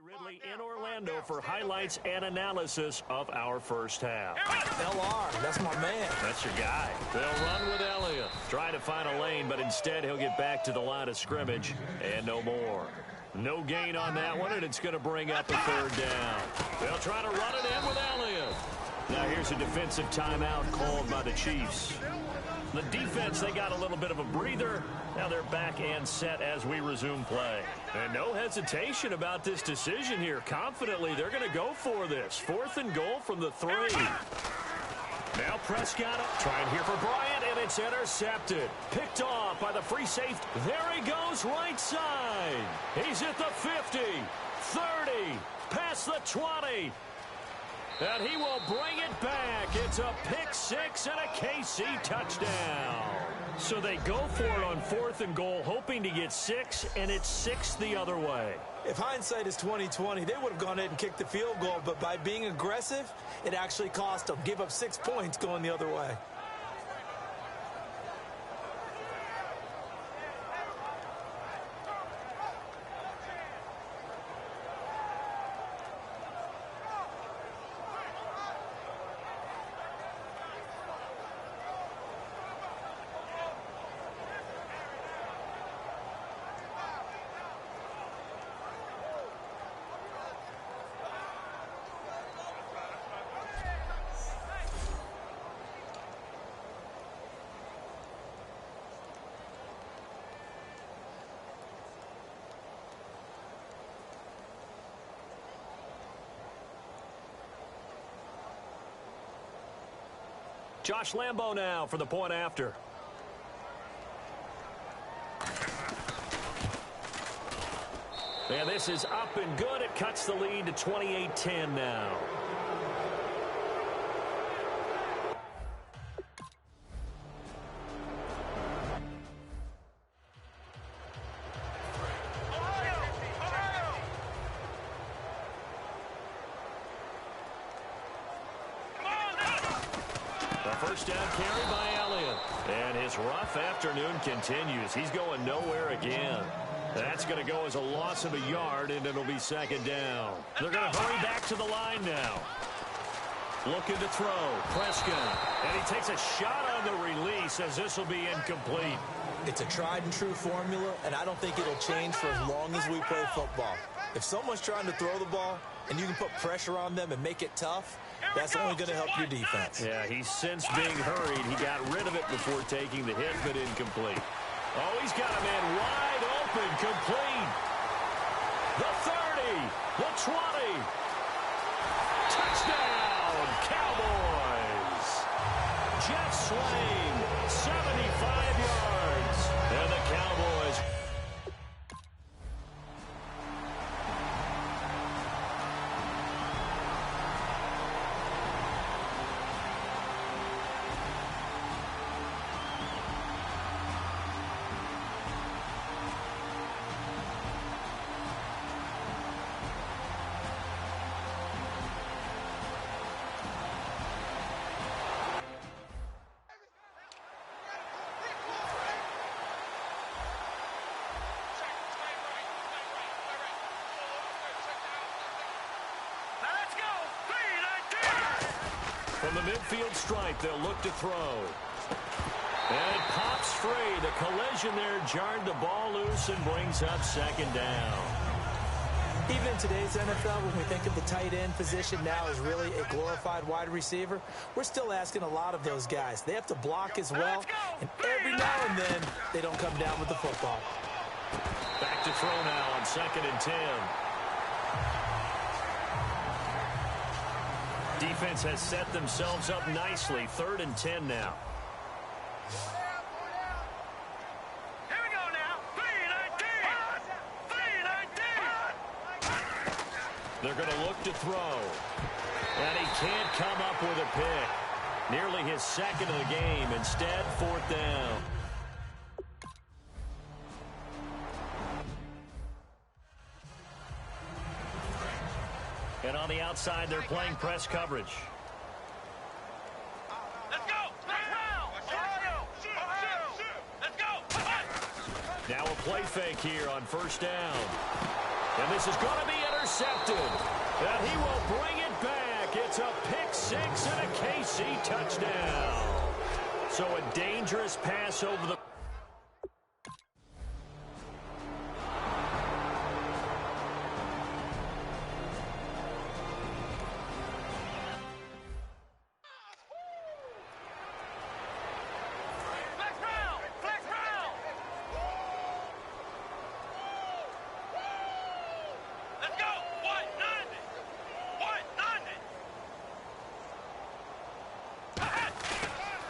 Ridley in Orlando for highlights and analysis of our first half. LR, that's my man. That's your guy. They'll run with Elliott. Try to find a lane, but instead he'll get back to the line of scrimmage and no more. No gain on that one, and it's going to bring up a third down. They'll try to run it in with Elliott. Now here's a defensive timeout called by the Chiefs. The defense, they got a little bit of a breather. Now they're back and set as we resume play. And no hesitation about this decision here. Confidently, they're going to go for this. 4th and goal from the 3. Now Prescott trying here for Bryant, and it's intercepted. Picked off by the free safety. There he goes, right side. He's at the 50, 30, past the 20. And he will bring it back. It's a pick 6 and a KC touchdown. So they go for it on 4th and goal, hoping to get 6, and it's 6 the other way. If hindsight is 20/20, they would have gone ahead and kicked the field goal, but by being aggressive, it actually cost them. Give up 6 points going the other way. Josh Lambo now for the point after. And this is up and good. It cuts the lead to 28-10 now. First down carry by Elliott. And his rough afternoon continues. He's going nowhere again. That's going to go as a loss of a yard, and it'll be 2nd down. They're going to hurry back to the line now. Looking to throw. Prescott. And he takes a shot on the release as this will be incomplete. It's a tried-and-true formula, and I don't think it'll change for as long as we play football. If someone's trying to throw the ball and you can put pressure on them and make it tough, that's only going to help your defense. Yeah, he's since being hurried. He got rid of it before taking the hit, but incomplete. Oh, he's got a man wide open, complete. The 30, the 20. Touchdown, Cowboys. Jeff Swain, 75 yards. And the Cowboys. From the midfield stripe, they'll look to throw. And it pops free. The collision there jarred the ball loose and brings up 2nd down. Even in today's NFL, when we think of the tight end position now as really a glorified wide receiver, we're still asking a lot of those guys. They have to block as well, and every now and then, they don't come down with the football. Back to throw now on 2nd and 10. Defense has set themselves up nicely. 3rd and 10 now. Here we go now. 3-19. They're going to look to throw. And he can't come up with a pick. Nearly his 2nd of the game. Instead, 4th down. And on the outside, they're playing press coverage. Let's go. Let's go. Now a play fake here on 1st down. And this is going to be intercepted. intercepted. And he will bring it back. It's a pick six and a KC touchdown. So a dangerous pass over the...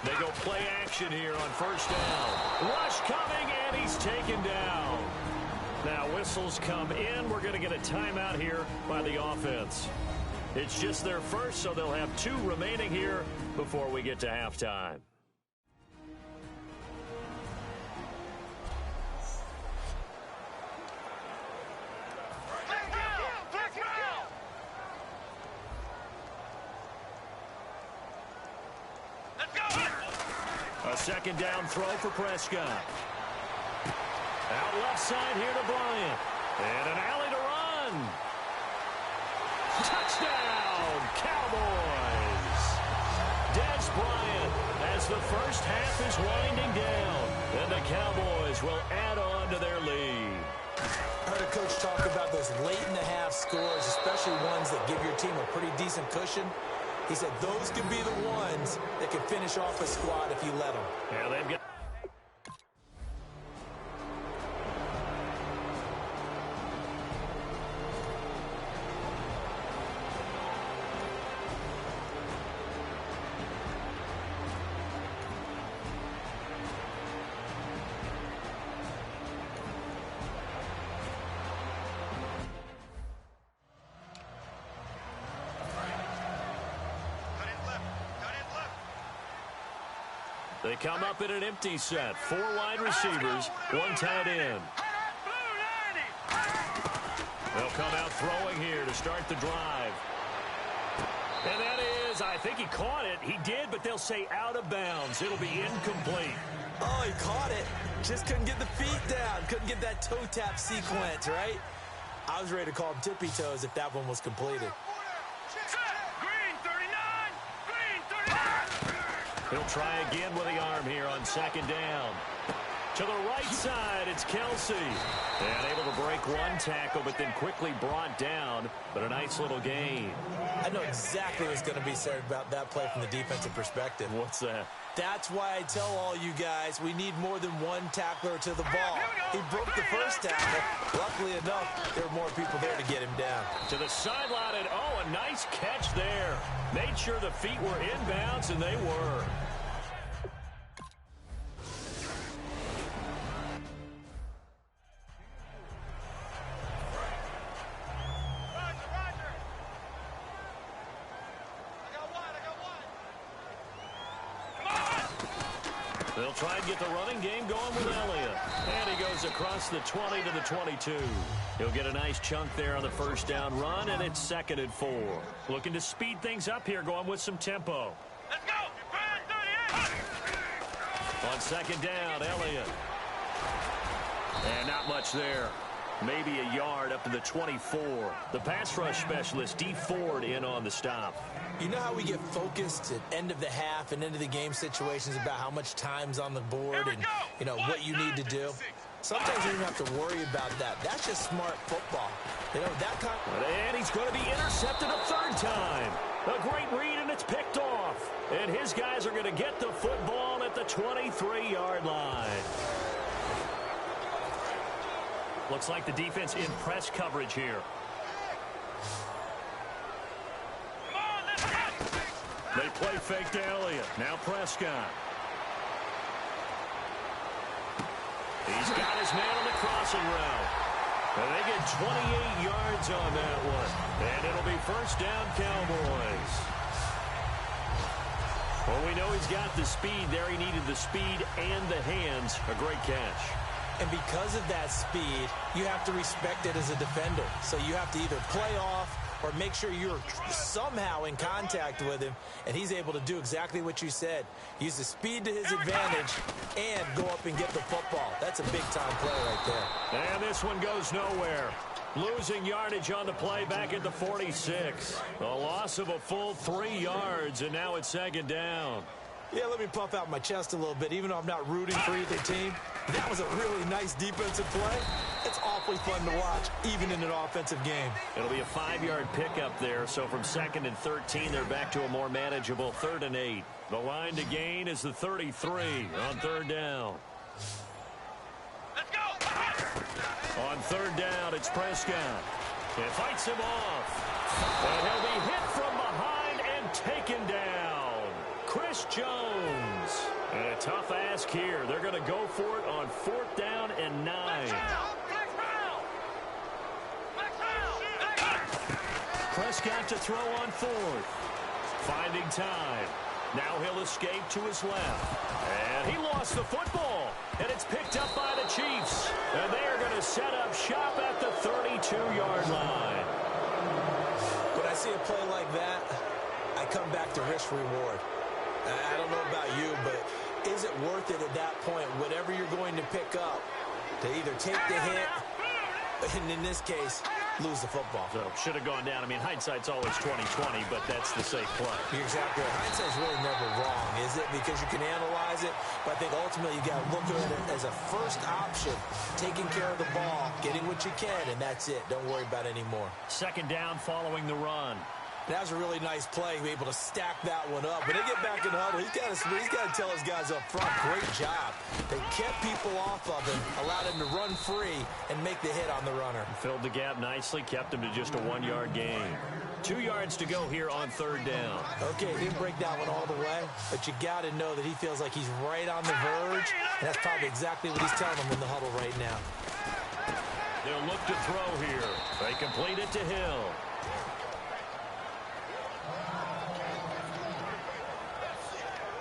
They go play action here on first down. Rush coming, and he's taken down. Now whistles come in. We're going to get a timeout here by the offense. It's just their first, so they'll have 2 remaining here before we get to halftime. A second down throw for Prescott. Out left side here to Bryant. And an alley to run. Touchdown, Cowboys. Dez Bryant as the first half is winding down. And the Cowboys will add on to their lead. I heard a coach talk about those late-in-the-half scores, especially ones that give your team a pretty decent cushion. He said those could be the ones that can finish off a squad if you let them. Yeah, they've got... They come up in an empty set. 4 wide receivers, 1 tight end. They'll come out throwing here to start the drive. And that is, I think he caught it. He did, but they'll say out of bounds. It'll be incomplete. Oh, he caught it. Just couldn't get the feet down. Couldn't get that toe tap sequence, right? I was ready to call him tippy toes if that one was completed. He'll try again with the arm here on second down. To the right side, it's Kelsey. And able to break 1 tackle, but then quickly brought down. But a nice little gain. I know exactly what's going to be said about that play from the defensive perspective. What's that? That's why I tell all you guys we need more than 1 tackler to the ball. He broke the first tackle. Luckily enough, there were more people there to get him down. To the sideline, and oh, a nice catch there. Made sure the feet were inbounds, and they were. They'll try and get the running game going with Elliott. And he goes across the 20 to the 22. He'll get a nice chunk there on the first down run, and it's 2nd and 4. Looking to speed things up here, going with some tempo. Let's go! 38! On second down, Elliott. And not much there. Maybe a yard up to the 24. The pass rush specialist, D. Ford, in on the stop. You know how we get focused at end of the half and end of the game situations about how much time's on the board and, you know, what you need to do? Sometimes you don't have to worry about that. That's just smart football. You know, that kind of... And he's going to be intercepted a 3rd time. A great read, and it's picked off. And his guys are going to get the football at the 23-yard line. Looks like the defense in press coverage here. They play fake to Elliott. Now Prescott. He's got his man on the crossing route. And they get 28 yards on that one. And it'll be first down, Cowboys. Well, we know he's got the speed there. He needed the speed and the hands. A great catch. And because of that speed, you have to respect it as a defender. So you have to either play off or make sure you're somehow in contact with him, and he's able to do exactly what you said. Use the speed to his advantage and go up and get the football. That's a big-time play right there. And this one goes nowhere. Losing yardage on the play back at the 46. A loss of a full 3 yards, and now it's second down. Yeah, let me puff out my chest a little bit, even though I'm not rooting for either team. That was a really nice defensive play. It's awfully fun to watch, even in an offensive game. It'll be a 5-yard pickup there, so from 2nd and 13, they're back to a more manageable 3rd and 8. The line to gain is the 33 on 3rd down. Let's go. On 3rd down, it's Prescott. It fights him off. And he'll be hit from behind and taken down. Chris Jones. And a tough ask here. They're going to go for it on 4th down and 9. Prescott to throw on 4th. Finding time. Now he'll escape to his left. And he lost the football. And it's picked up by the Chiefs. And they are going to set up shop at the 32-yard line. When I see a play like that, I come back to risk-reward. I don't know about you, but is it worth it at that point, whatever you're going to pick up, to either take the hit, and in this case, lose the football? So should have gone down. I mean, hindsight's always 20/20, but that's the safe play. You're exactly right. Hindsight's really never wrong, is it? Because you can analyze it, but I think ultimately you got to look at it as a first option, taking care of the ball, getting what you can, and that's it. Don't worry about it anymore. 2nd down following the run. That was a really nice play, be able to stack that one up. When they get back in the huddle, he's got to tell his guys up front, great job. They kept people off of him, allowed him to run free, and make the hit on the runner. Filled the gap nicely, kept him to just a 1-yard gain. 2 yards to go here on 3rd down. Okay, didn't break that one all the way, but you got to know that he feels like he's right on the verge, and that's probably exactly what he's telling them in the huddle right now. They'll look to throw here. They complete it to Hill.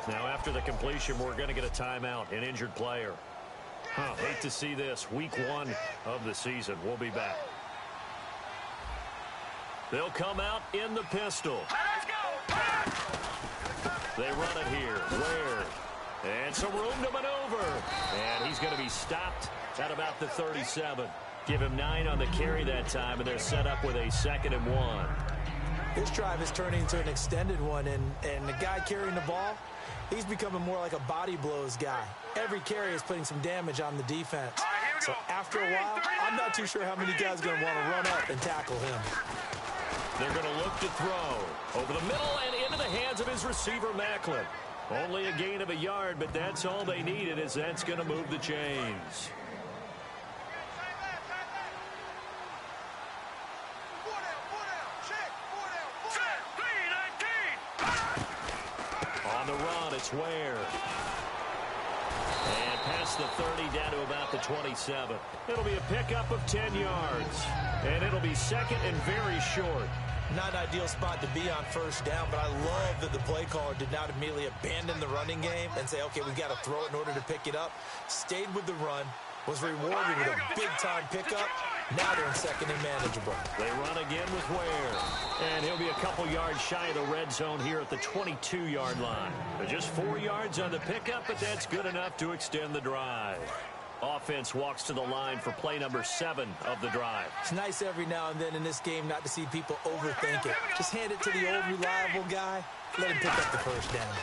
Now, after the completion, we're going to get a timeout, an injured player. Hate to see this. Week 1 of the season. We'll be back. They'll come out in the pistol. Let's go. They run it here. Ware. And some room to maneuver. And he's going to be stopped at about the 37. Give him 9 on the carry that time, and they're set up with a 2nd and 1. This drive is turning into an extended one, and the guy carrying the ball, he's becoming more like a body blows guy. Every carry is putting some damage on the defense. So after a while, I'm not too sure how many guys are going to want to run up and tackle him. They're going to look to throw over the middle and into the hands of his receiver, Macklin. Only a gain of a yard, but that's all they needed, as that's going to move the chains. On the run, it's Ware. And past the 30 down to about the 27. It'll be a pickup of 10 yards. And it'll be 2nd and very short. Not an ideal spot to be on 1st down, but I love that the play caller did not immediately abandon the running game and say, okay, we've got to throw it in order to pick it up. Stayed with the run, was rewarded with a big-time pickup. Now they're in 2nd and manageable. They run again with Ware. And he'll be a couple yards shy of the red zone here at the 22-yard line. They're just 4 yards on the pickup, but that's good enough to extend the drive. Offense walks to the line for play number 7 of the drive. It's nice every now and then in this game not to see people overthink it. Just hand it to the old reliable guy. Let him pick up the 1st down.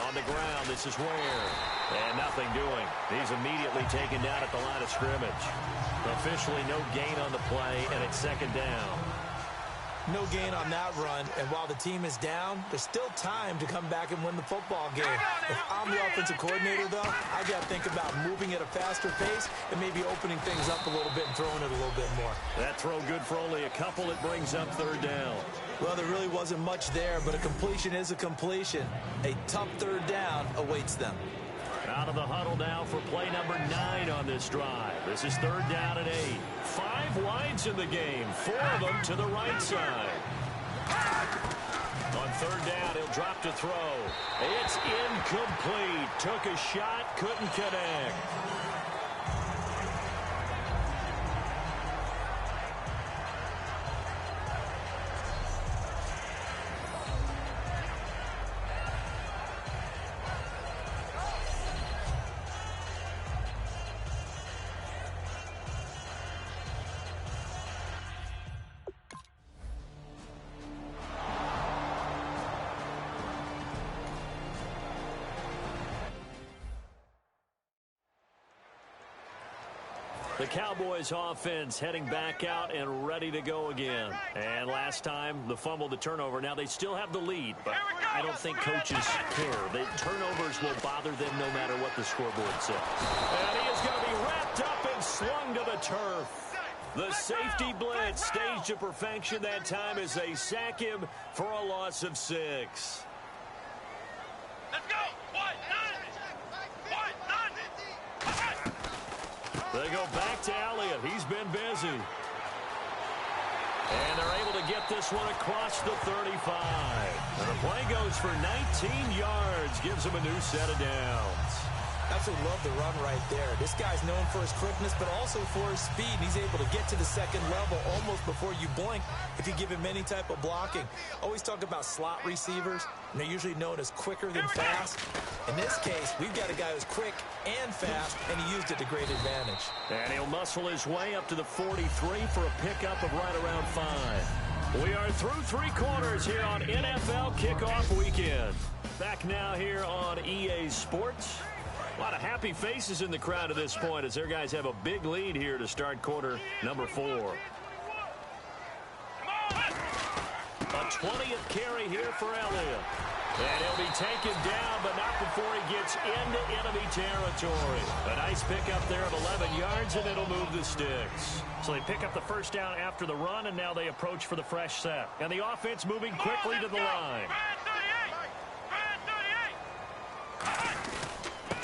On the ground, this is Ware. And nothing doing. He's immediately taken down at the line of scrimmage. Officially no gain on the play, and it's 2nd down. No gain on that run, and while the team is down, there's still time to come back and win the football game. If I'm the offensive coordinator, though, I got to think about moving at a faster pace and maybe opening things up a little bit and throwing it a little bit more. That throw good for only a couple. It brings up 3rd down. Well, there really wasn't much there, but a completion is a completion. A tough 3rd down awaits them. Out of the huddle now for play number 9 on this drive. This is 3rd down and 8. 5 wides in the game, 4 of them to the right side. On 3rd down, he'll drop to throw. It's incomplete. Took a shot, couldn't connect. The Cowboys offense heading back out and ready to go again. And last time, the fumble, the turnover. Now they still have the lead, but I don't think coaches care. The turnovers will bother them no matter what the scoreboard says. And he is going to be wrapped up and slung to the turf. The safety blitz staged to perfection that time as they sack him for a loss of 6. Let's go. They go back to Elliott. He's been busy. And they're able to get this one across the 35. And the play goes for 19 yards. Gives them a new set of downs. Absolutely love the run right there. This guy's known for his quickness, but also for his speed. He's able to get to the second level almost before you blink if you give him any type of blocking. Always talk about slot receivers, and they're usually known as quicker than fast. In this case, we've got a guy who's quick and fast, and he used it to great advantage. And he'll muscle his way up to the 43 for a pickup of right around 5. We are through 3 quarters here on NFL Kickoff Weekend. Back now here on EA Sports. A lot of happy faces in the crowd at this point as their guys have a big lead here to start quarter number 4. A 20th carry here for Elliott. And he'll be taken down, but not before he gets into enemy territory. A nice pickup there of 11 yards, and it'll move the sticks. So they pick up the first down after the run, and now they approach for the fresh set. And the offense moving quickly to the line.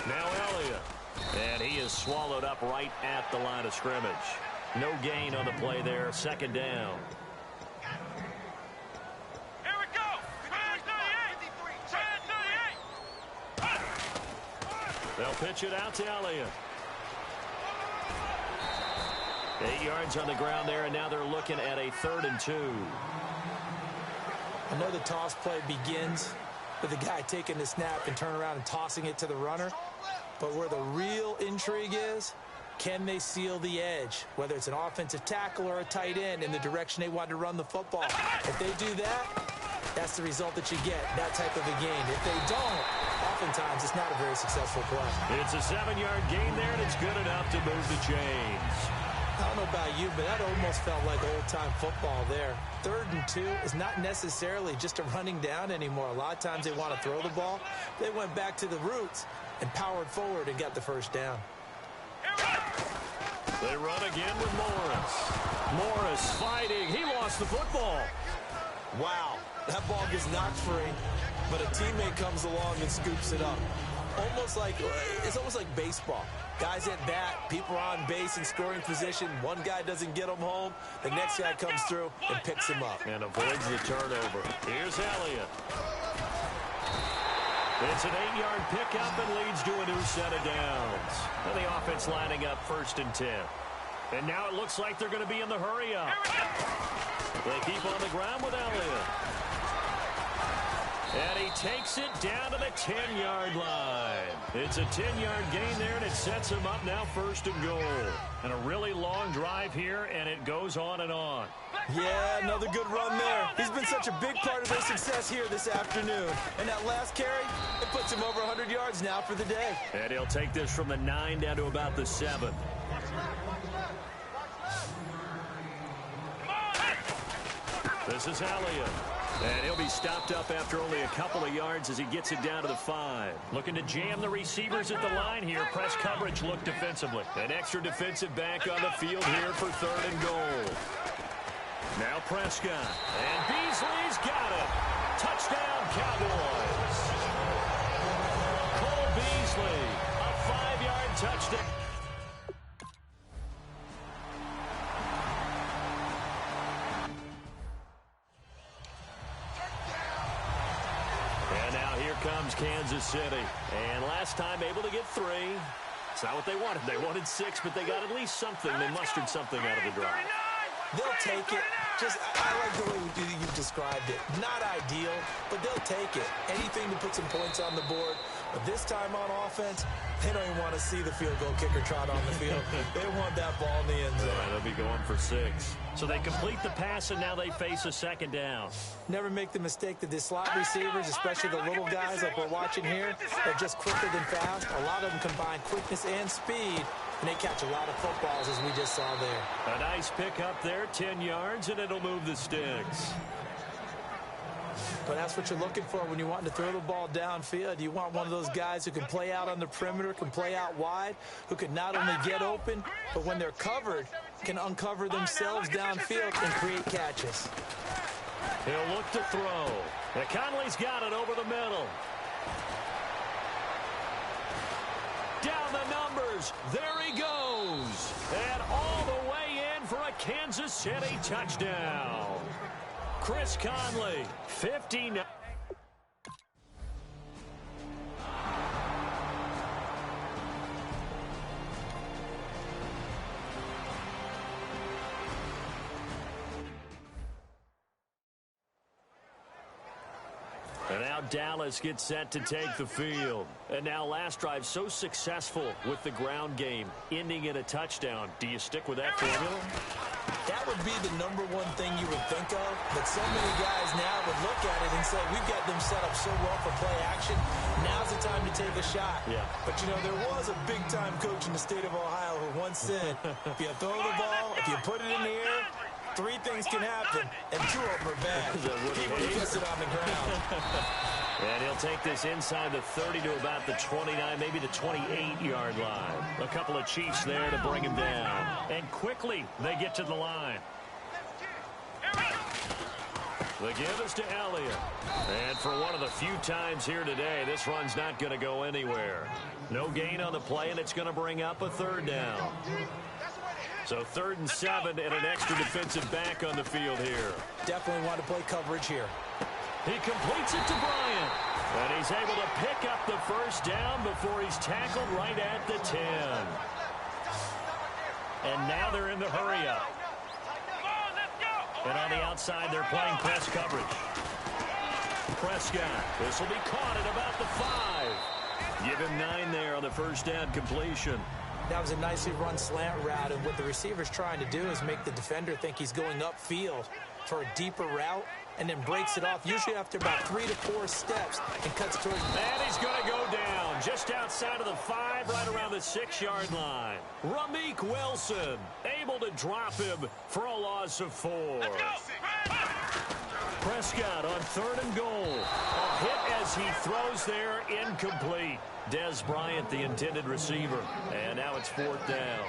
Now Elliott. And he is swallowed up right at the line of scrimmage. No gain on the play there. Second down. Here we go. 38. They'll pitch it out to Elliott. 8 yards on the ground there, and now they're looking at a 3rd and 2. I know the toss play begins with the guy taking the snap and turn around and tossing it to the runner. But where the real intrigue is, can they seal the edge, whether it's an offensive tackle or a tight end, in the direction they want to run the football? If they do that, that's the result that you get, that type of a gain. If they don't, oftentimes it's not a very successful play. It's a 7-yard gain there, and it's good enough to move the chains. I don't know about you, but that almost felt like old-time football there. 3rd and 2 is not necessarily just a running down anymore. A lot of times they want to throw the ball. They went back to the roots and powered forward and got the first down. They run again with Morris. Morris fighting. He lost the football. Wow, that ball gets knocked free, but a teammate comes along and scoops it up. It's almost like baseball. Guys at bat, people are on base in scoring position. One guy doesn't get him home. The next guy comes through and picks him up. And avoids the turnover. Here's Elliott. It's an 8-yard pickup and leads to a new set of downs. And the offense lining up 1st and 10. And now it looks like they're going to be in the hurry-up. They keep on the ground with Elliott. And he takes it down to the 10-yard line. It's a 10-yard gain there, and it sets him up now 1st and goal. And a really long drive here, and it goes on and on. Yeah, another good run there. He's been such a big part of their success here this afternoon. And that last carry, it puts him over 100 yards now for the day. And he'll take this from the 9 down to about the 7. This is Elliott. And he'll be stopped up after only a couple of yards as he gets it down to the 5. Looking to jam the receivers at the line here. Press coverage look defensively. An extra defensive back on the field here for 3rd and goal. Now Prescott. And Beasley's got it. Touchdown, Cowboys. Cole Beasley, a 5-yard touchdown. Comes Kansas City. And last time able to get 3. It's not what they wanted. They wanted 6, but they got at least something. They mustered something out of the drive. They'll take it. I like the way you've described it. Not ideal, but they'll take it. Anything to put some points on the board. But this time on offense, they don't even want to see the field goal kicker trot on the field. They want that ball in the end zone. Yeah, they'll be going for 6. So they complete the pass, and now they face a 2nd down. Never make the mistake that the slot receivers, especially the little guys like we're watching here, are just quicker than fast. A lot of them combine quickness and speed and they catch a lot of footballs, as we just saw there. A nice pick up there, 10 yards, and it'll move the sticks. But that's what you're looking for when you want to throw the ball downfield. You want one of those guys who can play out on the perimeter, can play out wide, who can not only get open, but when they're covered, can uncover themselves downfield and create catches. He'll look to throw. And Conley's got it over the middle. Down the numbers. There he goes. And all the way in for a Kansas City touchdown. Chris Conley, 59. And now Dallas gets set to take the field. And now last drive so successful with the ground game, ending in a touchdown. Do you stick with that formula? That would be the number one thing you would think of, but so many guys now would look at it and say, we've got them set up so well for play action, now's the time to take a shot. Yeah. But, you know, there was a big-time coach in the state of Ohio who once said, if you throw the ball, if you put it in the air, 3 things can happen, and 2 of them are bad. People kiss it on the ground. And he'll take this inside the 30 to about the 29, maybe the 28-yard line. A couple of Chiefs there to bring him down. And quickly, they get to the line. The give is to Elliott. And for one of the few times here today, this run's not going to go anywhere. No gain on the play, and it's going to bring up a 3rd down. So 3rd and 7 and an extra defensive back on the field here. Definitely want to play coverage here. He completes it to Bryant. And he's able to pick up the 1st down before he's tackled right at the 10. And now they're in the hurry up. And on the outside, they're playing press coverage. Prescott. This will be caught at about the 5. Give him 9 there on the 1st down completion. That was a nicely run slant route, and what the receiver's trying to do is make the defender think he's going upfield for a deeper route, and then breaks it off, usually after about 3 to 4 steps, and cuts towards... And he's going to go down just outside of the 5, right around the 6-yard line. Ramik Wilson able to drop him for a loss of 4. Prescott on 3rd and goal. A hit as he throws there, incomplete. Dez Bryant, the intended receiver. And now it's 4th down.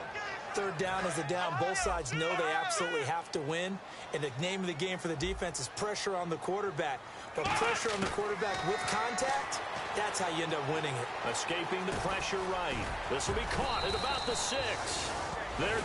3rd down is a down. Both sides know they absolutely have to win. And the name of the game for the defense is pressure on the quarterback. But pressure on the quarterback with contact, that's how you end up winning it. Escaping the pressure right. This will be caught at about the 6. They're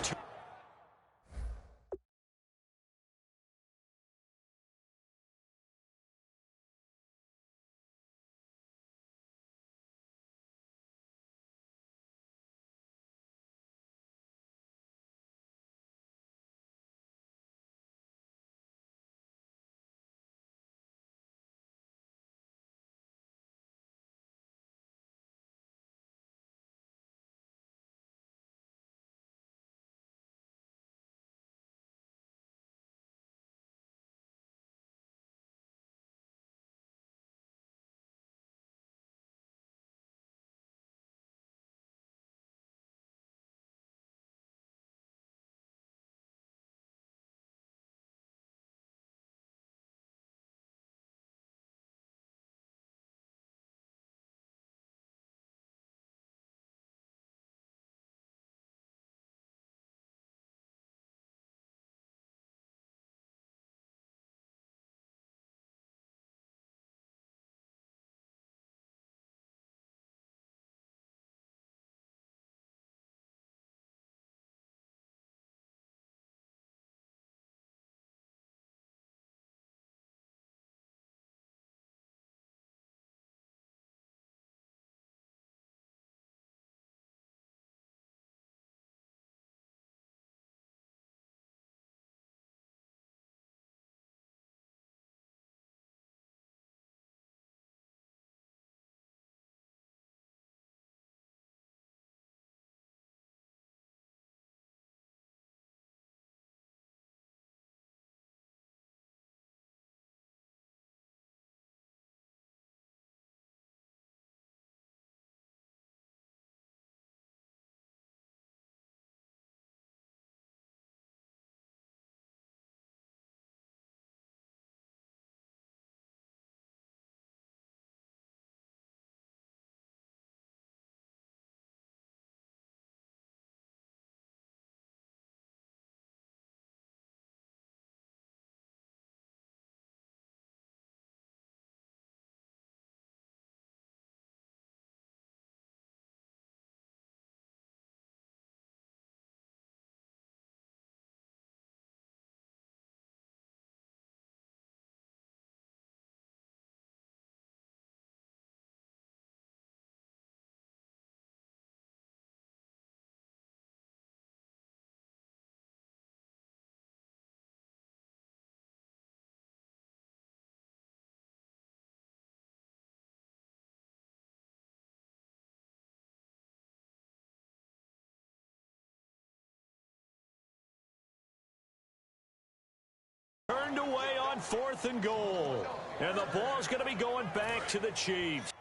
turned away on 4th and goal. And the ball's going to be going back to the Chiefs.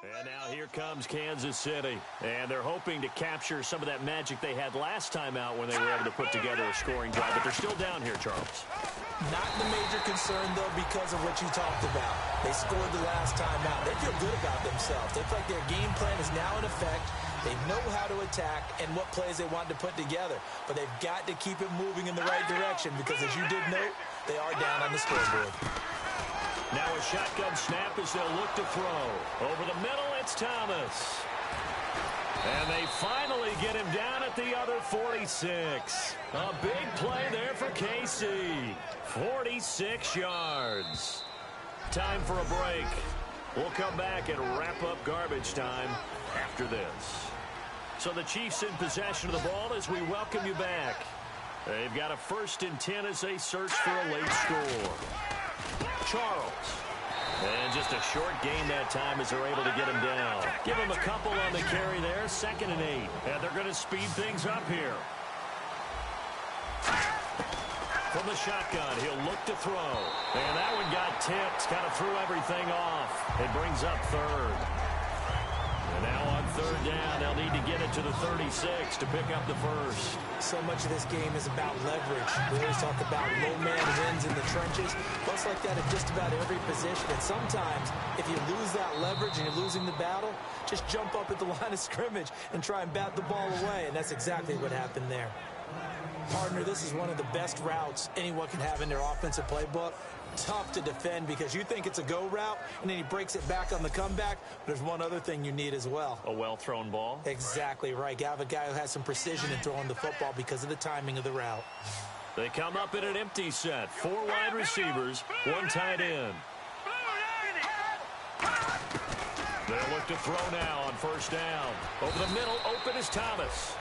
And now here comes Kansas City. And they're hoping to capture some of that magic they had last time out when they were able to put together a scoring drive. But they're still down here, Charles. Not the major concern, though, because of what you talked about. They scored the last time out. They feel good about themselves. They feel like their game plan is now in effect. They know how to attack and what plays they want to put together. But they've got to keep it moving in the right direction because, as you did note, they are down on the scoreboard. Now a shotgun snap as they'll look to throw. Over the middle, it's Thomas. And they finally get him down at the other 46. A big play there for KC. 46 yards. Time for a break. We'll come back and wrap up garbage time after this. So the Chiefs in possession of the ball as we welcome you back. They've got a 1st and 10 as they search for a late score. Charles. And just a short gain that time as they're able to get him down. Give him a couple on the carry there. 2nd and 8. And they're going to speed things up here. From the shotgun, he'll look to throw. And that one got tipped. Kind of threw everything off. It brings up 3rd. And now on 3rd down, they'll need to get it to the 36 to pick up the 1st. So much of this game is about leverage. We always talk about low man wins in the trenches. Plus like that at just about every position. And sometimes, if you lose that leverage and you're losing the battle, just jump up at the line of scrimmage and try and bat the ball away. And that's exactly what happened there. Partner, this is one of the best routes anyone can have in their offensive playbook. Tough to defend because you think it's a go route, and then he breaks it back on the comeback. There's one other thing you need as well. A well-thrown ball? Exactly right. You have a guy who has some precision in throwing the football because of the timing of the route. They come up in an empty set. 4 wide receivers, 1 tight end. They'll look to throw now on 1st down. Over the middle, open is Thomas.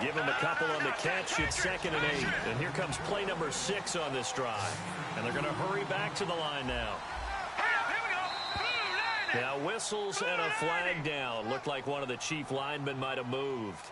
Give him a couple on the catch. It's 2nd and 8. And here comes play number 6 on this drive. And they're going to hurry back to the line now. Now whistles and a flag down. Looked like one of the Chief linemen might have moved.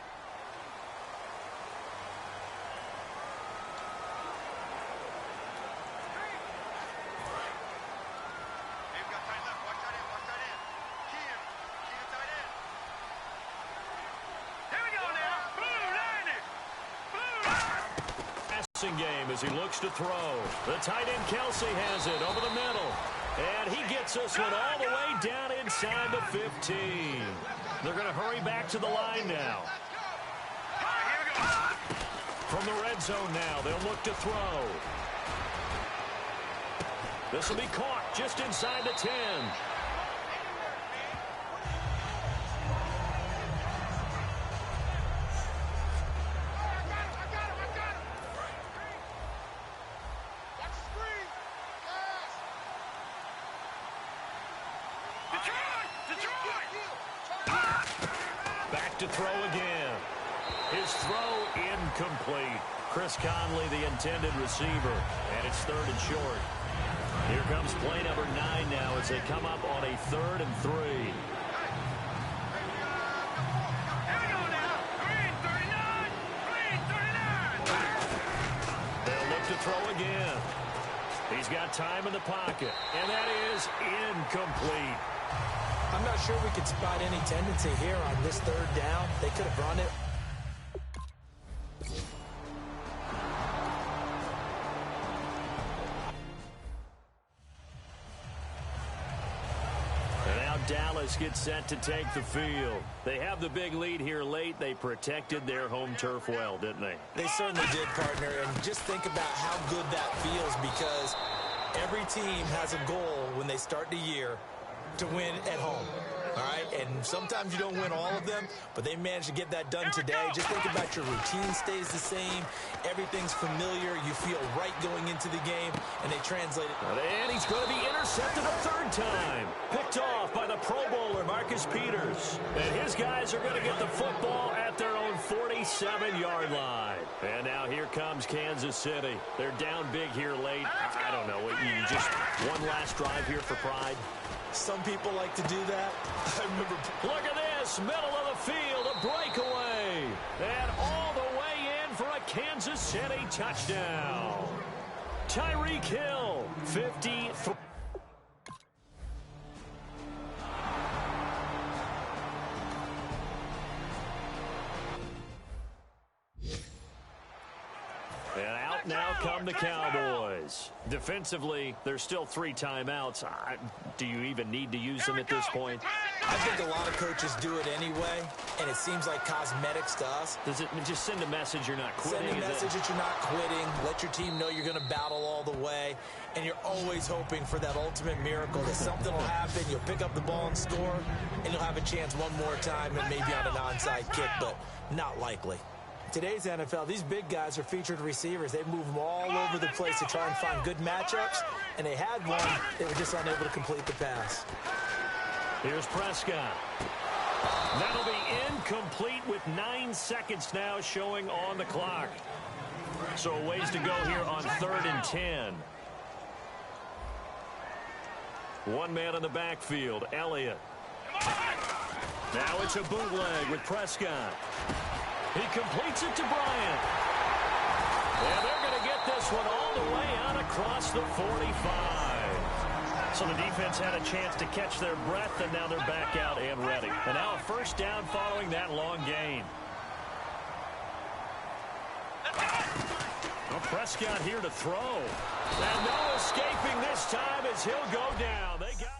Game as he looks to throw. The tight end Kelsey has it over the middle. And he gets this one all the way down inside the 15. They're going to hurry back to the line now. From the red zone now, they'll look to throw. This will be caught just inside the 10. To throw again. His throw incomplete. Chris Conley, the intended receiver, and it's 3rd and short. Here comes play number 9 now as they come up on a 3rd and 3. They'll look to throw again. He's got time in the pocket, and that is incomplete. I'm not sure we could spot any tendency here on this 3rd down. They could have run it. Dallas get set to take the field. They have the big lead here late. They protected their home turf well, didn't they? They certainly did, partner. And just think about how good that feels, because every team has a goal when they start the year to win at home. All right, and sometimes you don't win all of them, but they managed to get that done today. Just think about your routine stays the same. Everything's familiar. You feel right going into the game, and they translate it. And he's going to be intercepted a third time. Picked off by the Pro Bowler, Marcus Peters. And his guys are going to get the football at their own 47-yard line. And now here comes Kansas City. They're down big here late. I don't know. You just one last drive here for pride. Some people like to do that. I remember. Look at this, middle of the field, a breakaway. And all the way in for a Kansas City touchdown. Tyreek Hill, 53. And out now come the Cowboys. Defensively, there's still 3 timeouts. Do you even need to use them at this point? I think a lot of coaches do it anyway, and it seems like cosmetics to us. Does it just send a message you're not quitting? Send a message that you're not quitting. Let your team know you're going to battle all the way, and you're always hoping for that ultimate miracle, that something will happen, you'll pick up the ball and score, and you'll have a chance one more time and maybe on an onside kick, but not likely. Today's NFL, these big guys are featured receivers. They move them all over the place to try and find good matchups, and they had one. They were just unable to complete the pass. Here's Prescott. That'll be incomplete with 9 seconds now showing on the clock. So a ways to go here on 3rd and 10. One man in the backfield, Elliott. Now it's a bootleg with Prescott. He completes it to Bryant. And they're going to get this one all the way out across the 45. So the defense had a chance to catch their breath, and now they're back out and ready. And now a first down following that long gain. Well, Prescott here to throw. And no escaping this time as he'll go down. They got it.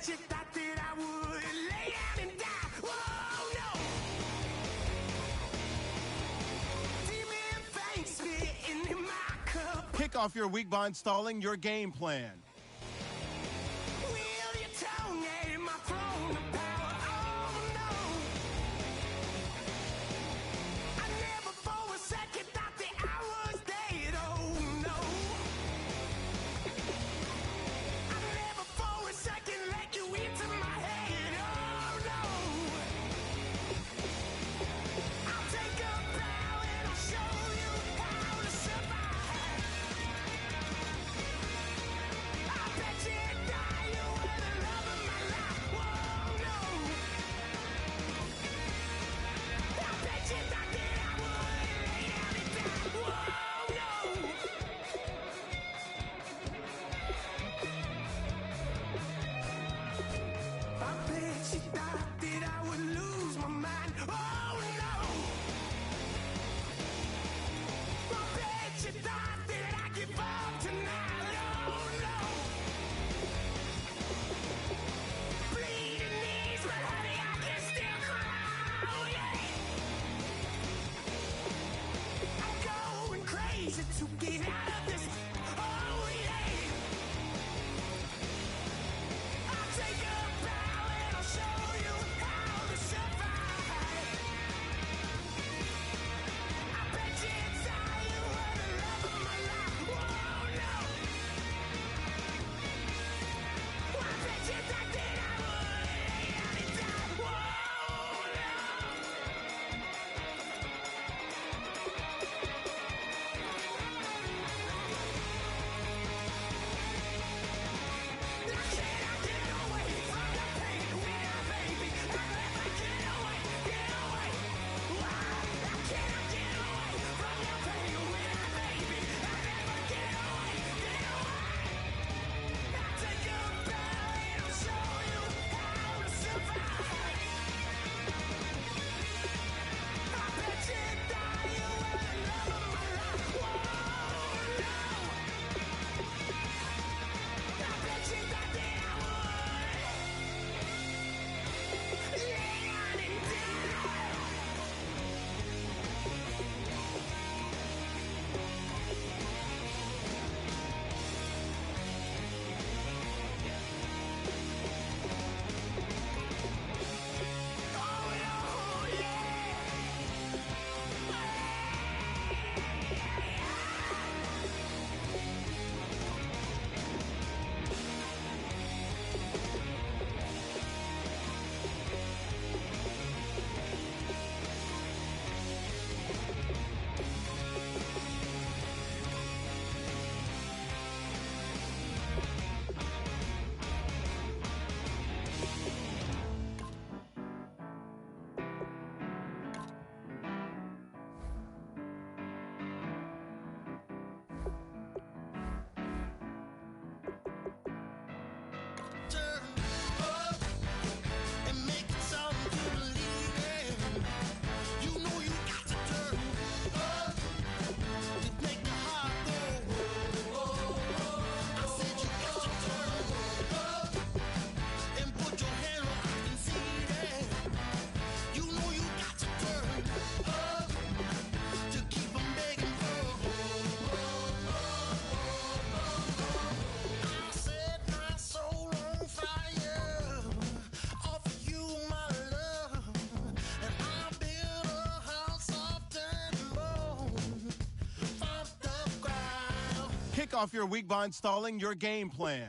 You thought that I would lay down and die. Whoa, no. Demon face me in my cup. Kick off your week by installing your game plan. Will you tone at my throne of power? Oh, no. I never for a second thought that I was dead. Oh, no. I never for a second let you into my head. Oh, no. I'll take a bow and I'll show you how to survive. Kick off your week by installing your game plan.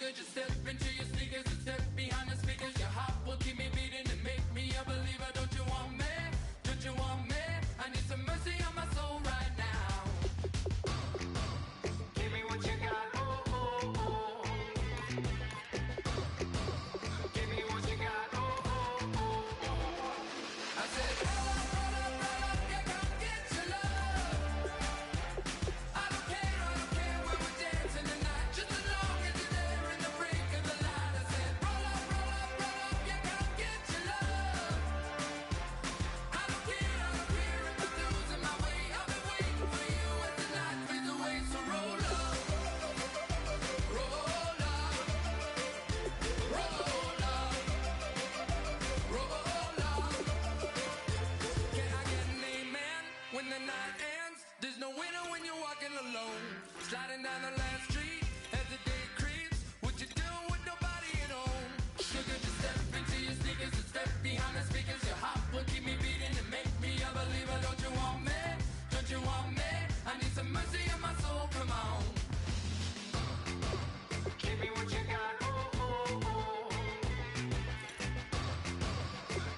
Sugar, just step into your sneakers and step behind the speakers. Your heart will keep me beating and make me a believer. Don't you want me? Don't you want me? I need some mercy on my soul right now. Give me what you got, oh, oh, oh. Give me what you got, oh, oh, oh, oh. I said, roll up, yeah, come get your love. I don't care when we're dancing tonight, just as long as you're there in the break of the light. I said, roll up, yeah, come get your love. I don't care if I'm losing my way. I've been waiting for you as the night fades away. So roll up, roll up, roll up, roll up. Can I get an amen when the night ends? There's no winner when you're walking alone. Sliding down the last street as the day creeps. What you doing with nobody at home? Sugar, just step into your sneakers and step behind the speakers. Your heart will keep me beating and make me a believer. Don't you want me? Don't you want me? I need some mercy on my soul. Come on. Give me what you got. Oh, oh, oh.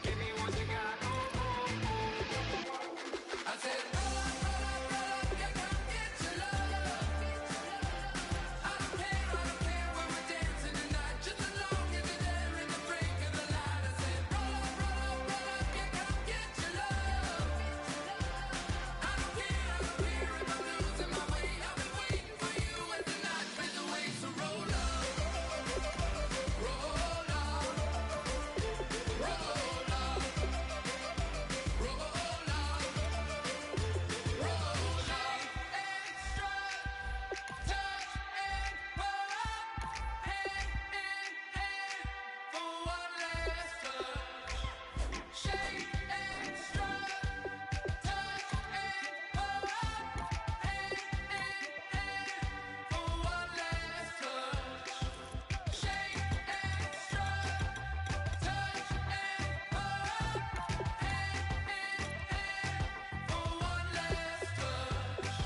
Give me what you got. Oh, oh, oh. I said, roll up, yeah, come get your love. I don't care when we're dancing tonight, just as long as you're there in the break of the light. I said, roll up, yeah, come get your love. I don't care if I'm losing my way. I've been waiting for you as the night fades away. So roll up, roll up, roll up, roll up, roll up. Extra touch and pull up, hand in hand for one last touch. Shake extra touch and pull up, hand in hand for one last touch. Shake extra touch and pull up, hand in hand for one last touch.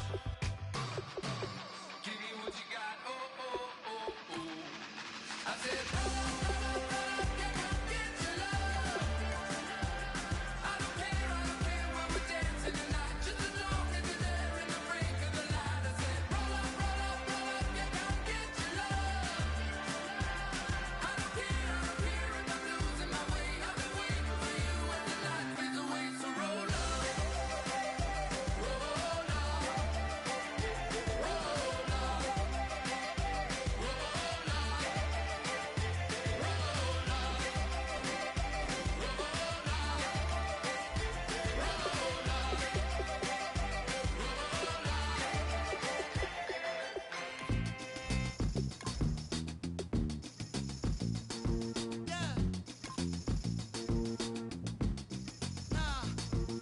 Give me what you got, oh, oh, oh, oh. I said, roll up, yeah, come get your love. I don't care when we're dancing tonight, just as long as you're there in the break of the light. I said, roll up, yeah, come get your love. I don't care if I'm losing my way. I've been waiting for you as the night fades away. So roll up, roll up, roll up, roll up,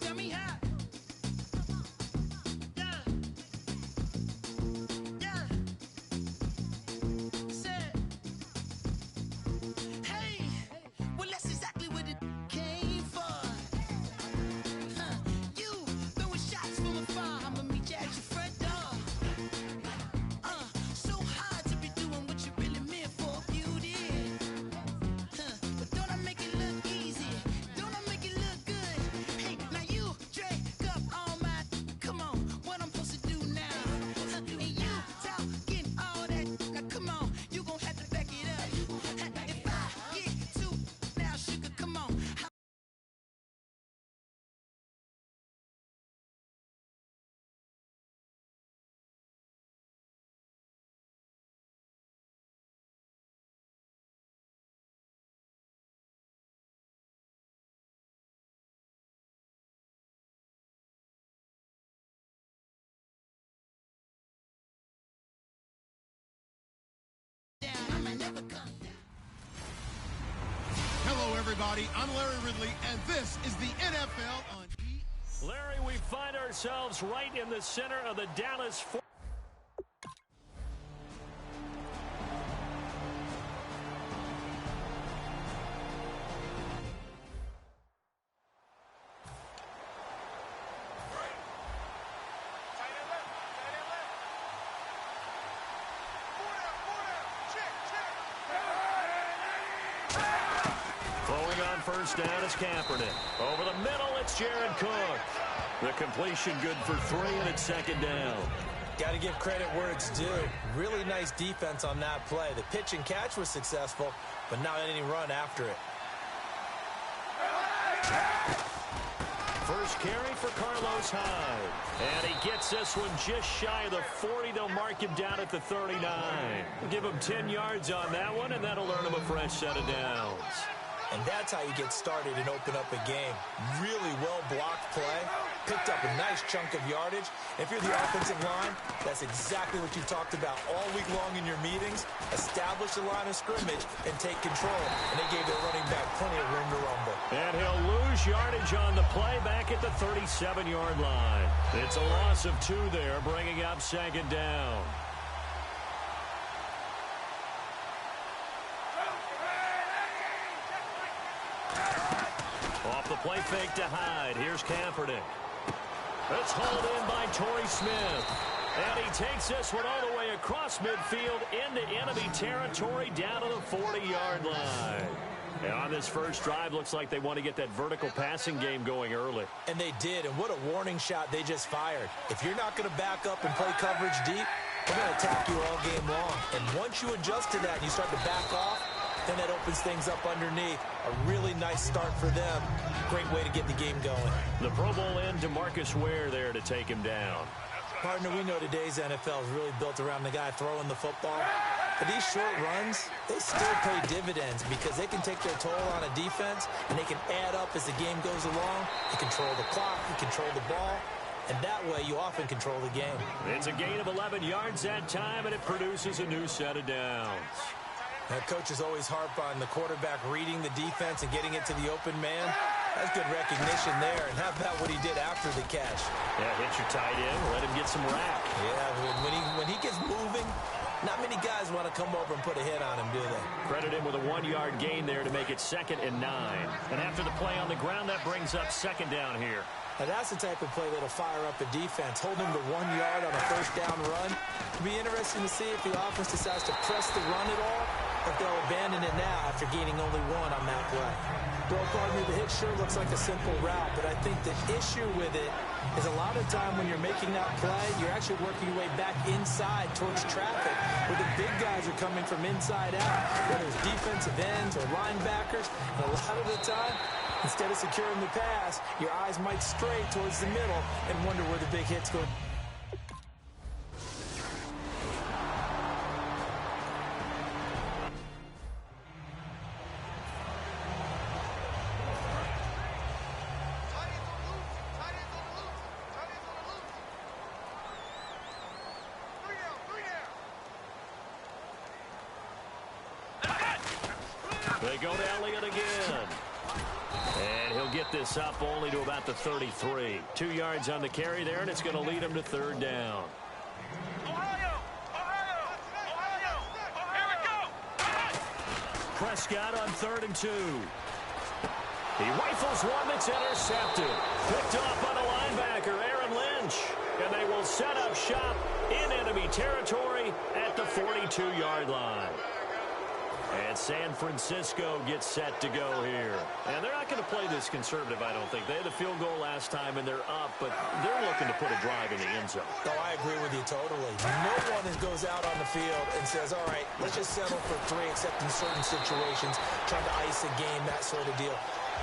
tell me how. Yeah. Said, hey, well that's exactly what it came for. You throwing shots from afar, I'ma meet you at your front door. So hard to be doing what you really meant for, beauty. But don't I make it look easy? Don't I make it look good? Hey, now you drink up all my. Come on, what I'm supposed to do now? And you talking all that. Now come on, you gon' have to back it up. If I get too now, sugar, come on. Down, I might never come down. Hello, everybody. I'm Larry Ridley, and this is the NFL on Larry, we find ourselves right in the center of the Dallas Fort. Four down, check, check. first down is Kaepernick. Over the middle, it's Jared Cook. The completion good for 3, and it's second down. Got to give credit where it's due. Really nice defense on that play. The pitch and catch was successful, but not any run after it. First carry for Carlos Hyde. And he gets this one just shy of the 40. They'll mark him down at the 39. Give him 10 yards on that one, and that'll earn him a fresh set of downs. And that's how you get started and open up a game. Really well-blocked play. Picked up a nice chunk of yardage. If you're the offensive line, that's exactly what you talked about all week long in your meetings. Establish the line of scrimmage and take control. And they gave their running back plenty of room to rumble. And he'll lose yardage on the play back at the 37-yard line. It's a loss of 2 there, bringing up second down. Off the play fake to Hyde. Here's Kaepernick. It's hauled in by Torrey Smith. And he takes this one all the way across midfield into enemy territory down to the 40-yard line. And on this first drive, looks like they want to get that vertical passing game going early. And they did, and what a warning shot they just fired. If you're not going to back up and play coverage deep, we're going to attack you all game long. And once you adjust to that and you start to back off, then that opens things up underneath. A really nice start for them. Great way to get the game going. The Pro Bowl end to Marcus Ware there to take him down. Partner, we know today's NFL is really built around the guy throwing the football. But these short runs, they still pay dividends because they can take their toll on a defense and they can add up as the game goes along. You control the clock, you control the ball, and that way you often control the game. It's a gain of 11 yards that time, and it produces a new set of downs. Now, coaches always harp on the quarterback reading the defense and getting it to the open man. That's good recognition there. And how about what he did after the catch? Yeah, hit your tight end, let him get some rack. Yeah, when he gets moving, not many guys want to come over and put a hit on him, do they? Credit him with a 1-yard gain there to make it 2nd and 9. And after the play on the ground, that brings up second down here. Now, that's the type of play that'll fire up a defense. Hold them to 1 yard on a first down run. It'll be interesting to see if the offense decides to press the run at all, or if they'll abandon it now after gaining only 1 on that play. Well, pardon me, the hit sure looks like a simple route, but I think the issue with it is a lot of time when you're making that play, you're actually working your way back inside towards traffic, where the big guys are coming from inside out, whether it's defensive ends or linebackers. And a lot of the time, instead of securing the pass, your eyes might stray towards the middle and wonder where the big hit's going. They go to Elliott again. And he'll get this up only to about the 33. 2 yards on the carry there, and it's going to lead him to third down. Ohio! Here we go! Prescott on 3rd and 2. He rifles one that's intercepted. Picked off by the linebacker, Aaron Lynch. And they will set up shop in enemy territory at the 42-yard line. And San Francisco gets set to go here. And they're not going to play this conservative, I don't think. They had the field goal last time, and they're up, but they're looking to put a drive in the end zone. Oh, I agree with you totally. No one goes out on the field and says, all right, let's just settle for 3, except in certain situations, trying to ice a game, that sort of deal.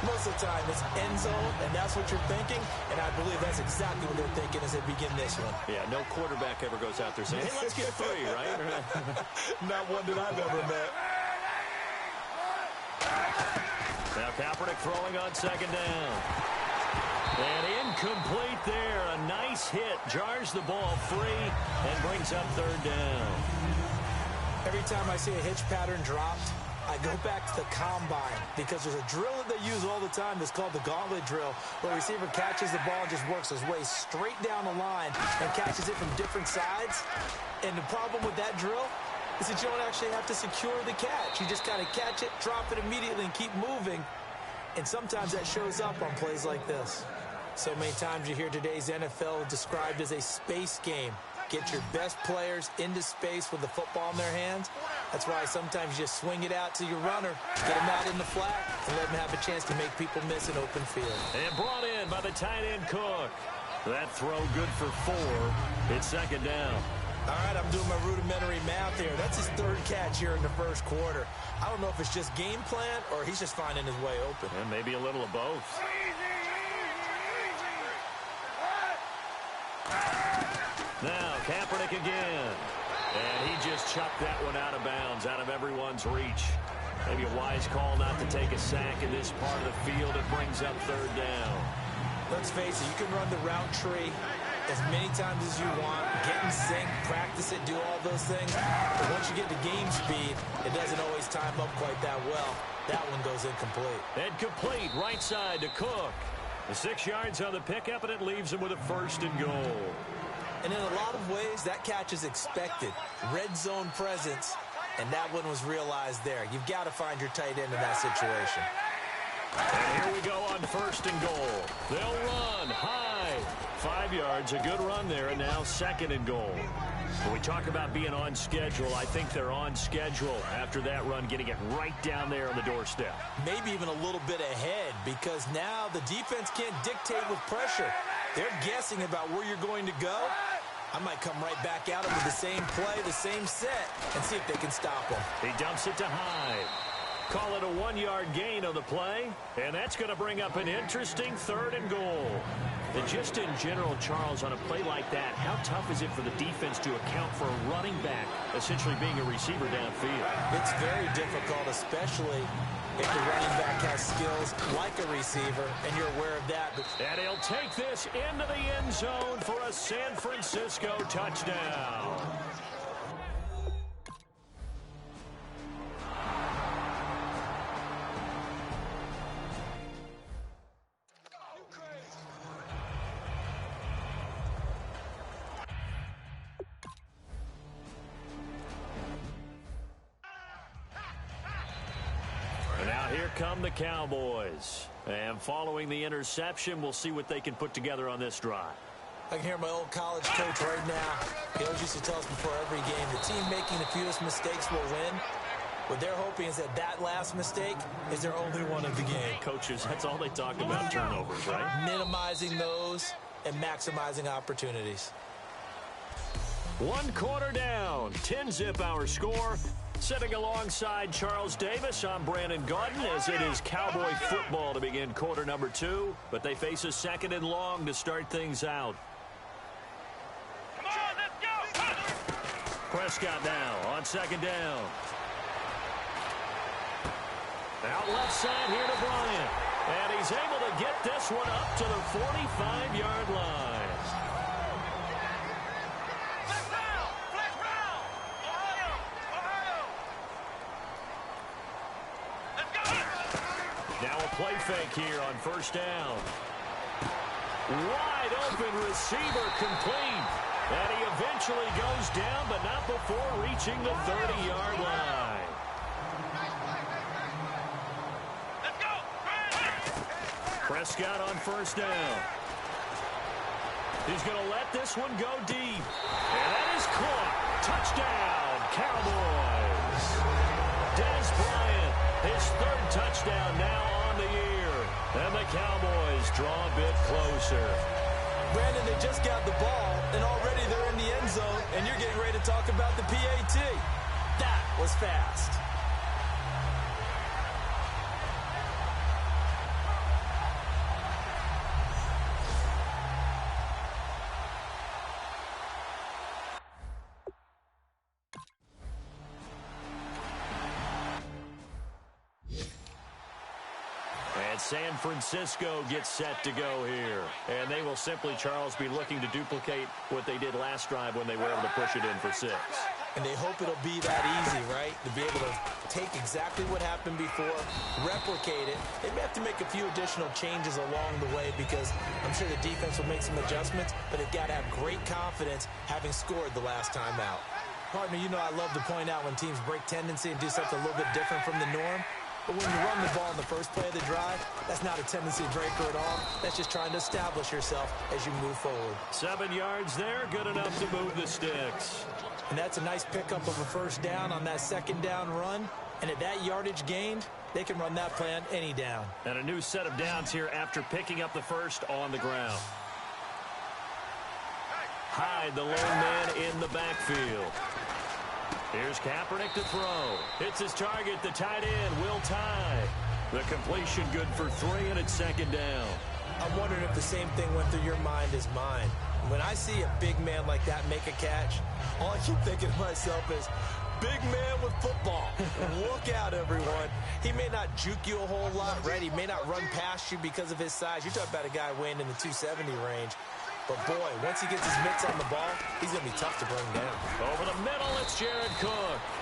Most of the time, it's end zone, and that's what you're thinking, and I believe that's exactly what they're thinking as they begin this one. Yeah, no quarterback ever goes out there saying, hey, let's get 3, right? Not one that I've ever met. Now Kaepernick throwing on 2nd down. And incomplete there. A nice hit. Jars the ball free and brings up 3rd down. Every time I see a hitch pattern dropped, I go back to the combine because there's a drill that they use all the time that's called the gauntlet drill, where a receiver catches the ball and just works his way straight down the line and catches it from different sides. And the problem with that drill is that you don't actually have to secure the catch. You just kind of catch it, drop it immediately, and keep moving. And sometimes that shows up on plays like this. So many times you hear today's NFL described as a space game. Get your best players into space with the football in their hands. That's why sometimes you just swing it out to your runner, get him out in the flat, and let him have a chance to make people miss an open field. And brought in by the tight end Cook. That throw good for 4. It's second down. All right, I'm doing my rudimentary math here. That's his 3rd catch here in the first quarter. I don't know if it's just game plan or he's just finding his way open. And maybe a little of both. Now, Kaepernick again. And he just chucked that one out of bounds, out of everyone's reach. Maybe a wise call not to take a sack in this part of the field. It brings up 3rd down. Let's face it, you can run the route tree as many times as you want, get in sync, practice it, do all those things. But once you get to game speed, it doesn't always time up quite that well. That one goes incomplete. And complete, right side to Cook. The 6 yards on the pickup, and it leaves him with a 1st and goal. And in a lot of ways, that catch is expected. Red zone presence, and that one was realized there. You've got to find your tight end in that situation. And here we go on 1st and goal. They'll run high. 5 yards, a good run there, and now 2nd and goal. When we talk about being on schedule, I think they're on schedule after that run, getting it right down there on the doorstep. Maybe even a little bit ahead, because now the defense can't dictate with pressure. They're guessing about where you're going to go. I might come right back at them with the same play, the same set, and see if they can stop them. He dumps it to Hyde. Call it a 1-yard gain on the play, and that's going to bring up an interesting 3rd and goal. And just in general, Charles, on a play like that, how tough is it for the defense to account for a running back essentially being a receiver downfield? It's very difficult, especially if the running back has skills like a receiver, and you're aware of that. And he'll take this into the end zone for a San Francisco touchdown. Come the Cowboys. And following the interception, we'll see what they can put together on this drive. I can hear my old college coach right now. He always used to tell us before every game, the team making the fewest mistakes will win. What they're hoping is that that last mistake is their only one of the game. Coaches, that's all they talk about, turnovers, right? Minimizing those and maximizing opportunities. 1 quarter down. 10-zip our score. Sitting alongside Charles Davis, I'm Brandon Gaudin, as it is Cowboy football to begin quarter number 2. But they face a 2nd and long to start things out. Come on, let's go! Prescott now on 2nd down. Out left side here to Bryant. And he's able to get this one up to the 45-yard line. Now a play fake here on 1st down. Wide open receiver complete. And he eventually goes down, but not before reaching the 30-yard line. Let's go! Prescott on 1st down. He's going to let this one go deep. And that is caught. Touchdown, Cowboys. Dez Bryant, his 3rd touchdown now on the year. And the Cowboys draw a bit closer. Brandon, they just got the ball, and already they're in the end zone, and you're getting ready to talk about the PAT. That was fast. San Francisco gets set to go here. And they will simply, Charles, be looking to duplicate what they did last drive when they were able to push it in for 6. And they hope it'll be that easy, right? To be able to take exactly what happened before, replicate it. They may have to make a few additional changes along the way because I'm sure the defense will make some adjustments, but they've got to have great confidence having scored the last time out. Partner, you know I love to point out when teams break tendency and do something a little bit different from the norm. But when you run the ball in the first play of the drive, that's not a tendency breaker at all. That's just trying to establish yourself as you move forward. 7 yards there, good enough to move the sticks. And that's a nice pickup of a first down on that second down run. And at that yardage gained, they can run that play on any down. And a new set of downs here after picking up the first on the ground. Hyde, the lone man in the backfield. Here's Kaepernick to throw. Hits his target, the tight end, Will Tye. The completion good for 3, and it's second down. I'm wondering if the same thing went through your mind as mine. When I see a big man like that make a catch, all I keep thinking to myself is, big man with football. Look out, everyone. He may not juke you a whole lot, right? He may not run past you because of his size. You're talking about a guy weighing in the 270 range. But, boy, once he gets his mitts on the ball, he's going to be tough to bring down. Over the middle, it's Jared Cook.